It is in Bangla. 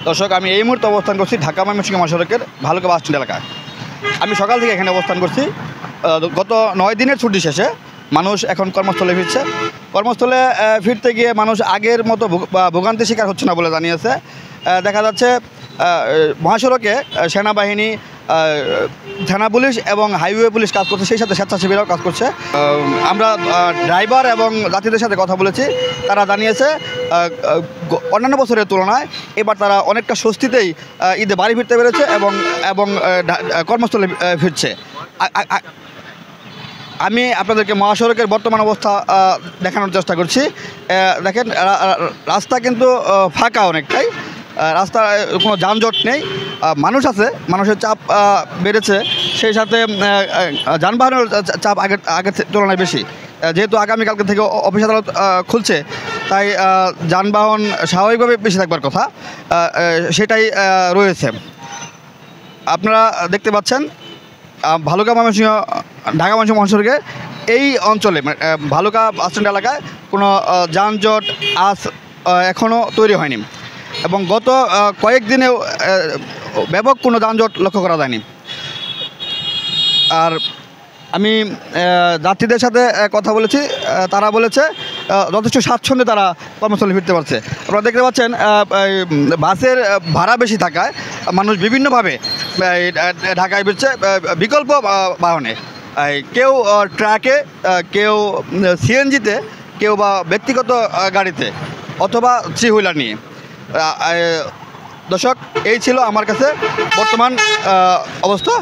দর্শক, আমি এই মুহূর্তে অবস্থান করছি ঢাকা ময়মনসিংহ মহাসড়কের ভালুকা বাস স্ট্যান্ড এলাকায়। আমি সকাল থেকে এখানে অবস্থান করছি। গত 9 দিনের ছুটি শেষে মানুষ এখন কর্মস্থলে ফিরছে। কর্মস্থলে ফিরতে গিয়ে মানুষ আগের মতো ভোগান্তির শিকার হচ্ছে না বলে জানিয়েছে। দেখা যাচ্ছে মহাসড়কে সেনাবাহিনী, থানা পুলিশ এবং হাইওয়ে পুলিশ কাজ করছে, সেই সাথে স্বেচ্ছাসেবীরাও কাজ করছে। আমরা ড্রাইভার এবং যাত্রীদের সাথে কথা বলেছি। তারা জানিয়েছে অন্যান্য বছরের তুলনায় এবার তারা অনেকটা স্বস্তিতেই ঈদে বাড়ি ফিরতে পেরেছে এবং কর্মস্থলে ফিরছে। আমি আপনাদেরকে মহাসড়কের বর্তমান অবস্থা দেখানোর চেষ্টা করছি। দেখেন, রাস্তা কিন্তু ফাঁকা অনেকটাই, রাস্তায় কোনো যানজট নেই। মানুষ আছে, মানুষের চাপ বেড়েছে, সেই সাথে যানবাহনের চাপ আগের তুলনায় বেশি। যেহেতু আগামীকালকে থেকে অফিস আদালত খুলছে, তাই যানবাহন স্বাভাবিকভাবে বেশি থাকবার কথা, সেটাই রয়েছে। আপনারা দেখতে পাচ্ছেন ভালুকা ময়মনসিংহ ঢাকা ময়মনসিংহ মহাসড়কে এই অঞ্চলে ভালুকা বাস স্ট্যান্ড এলাকায় কোনো যানজট আজ এখনও তৈরি হয়নি এবং গত কয়েকদিনেও ব্যাপক কোনো যানজট লক্ষ্য করা যায়নি। আর আমি যাত্রীদের সাথে কথা বলেছি, তারা বলেছে যথেষ্ট স্বাচ্ছন্দ্যে তারা কর্মস্থলে ফিরতে পারছে। আপনারা দেখতে পাচ্ছেন বাসের ভাড়া বেশি থাকায় মানুষ বিভিন্নভাবে ঢাকায় ফিরছে বিকল্প বাহনে। কেউ ট্রাকে, কেউ সিএনজিতে, কেউ বা ব্যক্তিগত গাড়িতে অথবা থ্রি হুইলার নিয়ে। দর্শক, এই ছিল আমার কাছে বর্তমান অবস্থা।